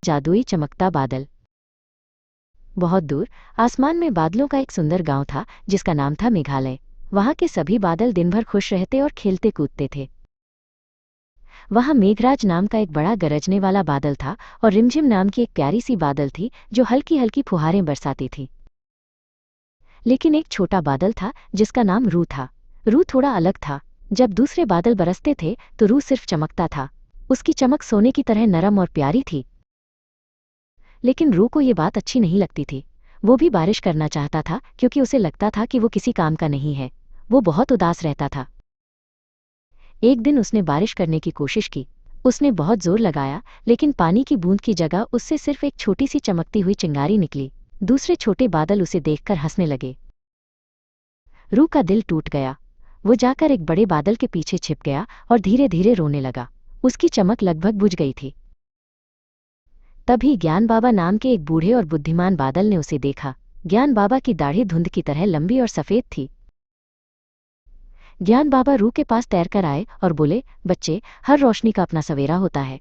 जादुई चमकता बादल। बहुत दूर आसमान में बादलों का एक सुंदर गांव था जिसका नाम था मेघालय। वहां के सभी बादल दिन भर खुश रहते और खेलते कूदते थे। वहां मेघराज नाम का एक बड़ा गरजने वाला बादल था और रिमझिम नाम की एक प्यारी सी बादल थी जो हल्की हल्की फुहारें बरसाती थी। लेकिन एक छोटा बादल था जिसका नाम रू था। रू थोड़ा अलग था। जब दूसरे बादल बरसते थे तो रू सिर्फ चमकता था। उसकी चमक सोने की तरह नरम और प्यारी थी। लेकिन रू को ये बात अच्छी नहीं लगती थी। वो भी बारिश करना चाहता था क्योंकि उसे लगता था कि वो किसी काम का नहीं है। वो बहुत उदास रहता था। एक दिन उसने बारिश करने की कोशिश की। उसने बहुत जोर लगाया लेकिन पानी की बूंद की जगह उससे सिर्फ एक छोटी सी चमकती हुई चिंगारी निकली। दूसरे छोटे बादल उसे देखकर हंसने लगे। रू का दिल टूट गया। वो जाकर एक बड़े बादल के पीछे छिप गया और धीरे धीरे रोने लगा। उसकी चमक लगभग बुझ गई थी। तभी ज्ञान बाबा नाम के एक बूढ़े और बुद्धिमान बादल ने उसे देखा। ज्ञान बाबा की दाढ़ी धुंध की तरह लंबी और सफेद थी। ज्ञान बाबा रू के पास तैरकर आए और बोले, बच्चे, हर रोशनी का अपना सवेरा होता है।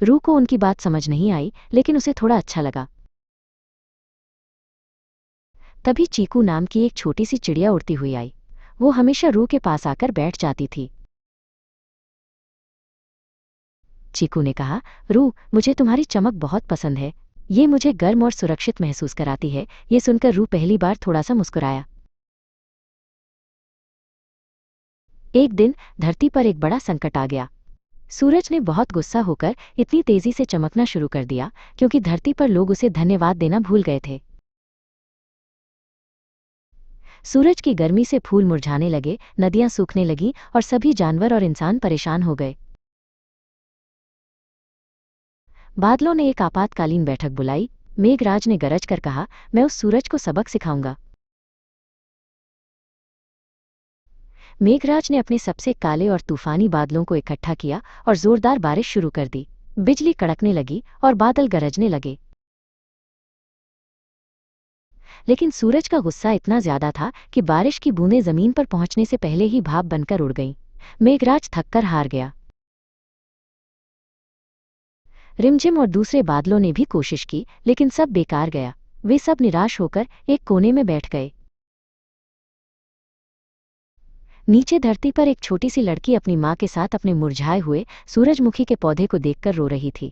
रू को उनकी बात समझ नहीं आई लेकिन उसे थोड़ा अच्छा लगा। तभी चीकू नाम की एक छोटी सी चिड़िया उड़ती हुई आई। वो हमेशा रू के पास आकर बैठ जाती थी। चीकू ने कहा, रू, मुझे तुम्हारी चमक बहुत पसंद है। ये मुझे गर्म और सुरक्षित महसूस कराती है। ये सुनकर रू पहली बार थोड़ा सा मुस्कुराया। एक दिन धरती पर एक बड़ा संकट आ गया। सूरज ने बहुत गुस्सा होकर इतनी तेजी से चमकना शुरू कर दिया क्योंकि धरती पर लोग उसे धन्यवाद देना भूल गए थे। सूरज की गर्मी से फूल मुरझाने लगे, नदियां सूखने लगीं और सभी जानवर और इंसान परेशान हो गए। बादलों ने एक आपातकालीन बैठक बुलाई। मेघराज ने गरज कर कहा, मैं उस सूरज को सबक सिखाऊंगा। मेघराज ने अपने सबसे काले और तूफानी बादलों को इकट्ठा किया और जोरदार बारिश शुरू कर दी। बिजली कड़कने लगी और बादल गरजने लगे। लेकिन सूरज का गुस्सा इतना ज्यादा था कि बारिश की बूंदें जमीन पर पहुंचने से पहले ही भाप बनकर उड़ गईं। मेघराज थककर हार गया। रिमझिम और दूसरे बादलों ने भी कोशिश की लेकिन सब बेकार गया। वे सब निराश होकर एक कोने में बैठ गए। नीचे धरती पर एक छोटी सी लड़की अपनी माँ के साथ अपने मुरझाए हुए सूरजमुखी के पौधे को देखकर रो रही थी।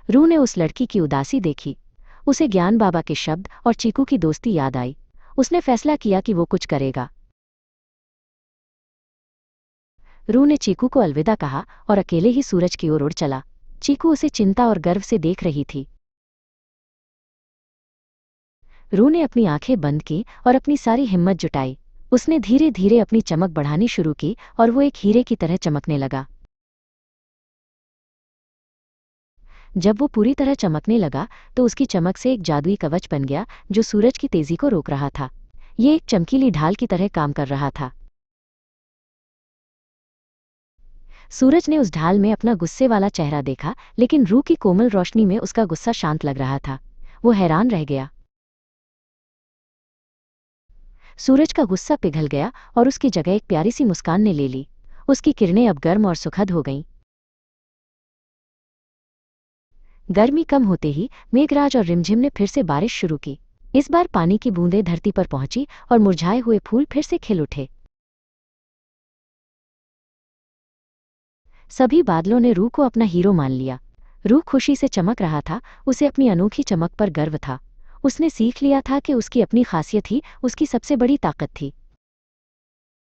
रू ने उस लड़की की उदासी देखी। उसे ज्ञान बाबा के शब्द और चीकू की दोस्ती याद आई। उसने फैसला किया कि वो कुछ करेगा। रू ने चीकू को अलविदा कहा और अकेले ही सूरज की ओर उड़ चला। चीकू उसे चिंता और गर्व से देख रही थी। रू ने अपनी आंखें बंद की और अपनी सारी हिम्मत जुटाई। उसने धीरे धीरे अपनी चमक बढ़ानी शुरू की और वो एक हीरे की तरह चमकने लगा। जब वो पूरी तरह चमकने लगा तो उसकी चमक से एक जादुई कवच बन गया जो सूरज की तेजी को रोक रहा था। ये एक चमकीली ढाल की तरह काम कर रहा था। सूरज ने उस ढाल में अपना गुस्से वाला चेहरा देखा लेकिन रू की कोमल रोशनी में उसका गुस्सा शांत लग रहा था। वो हैरान रह गया। सूरज का गुस्सा पिघल गया और उसकी जगह एक प्यारी सी मुस्कान ने ले ली। उसकी किरणें अब गर्म और सुखद हो गईं। गर्मी कम होते ही मेघराज और रिमझिम ने फिर से बारिश शुरू की। इस बार पानी की बूंदें धरती पर पहुंची और मुरझाए हुए फूल फिर से खिल उठे। सभी बादलों ने रू को अपना हीरो मान लिया। रू खुशी से चमक रहा था। उसे अपनी अनोखी चमक पर गर्व था। उसने सीख लिया था कि उसकी अपनी खासियत ही उसकी सबसे बड़ी ताकत थी।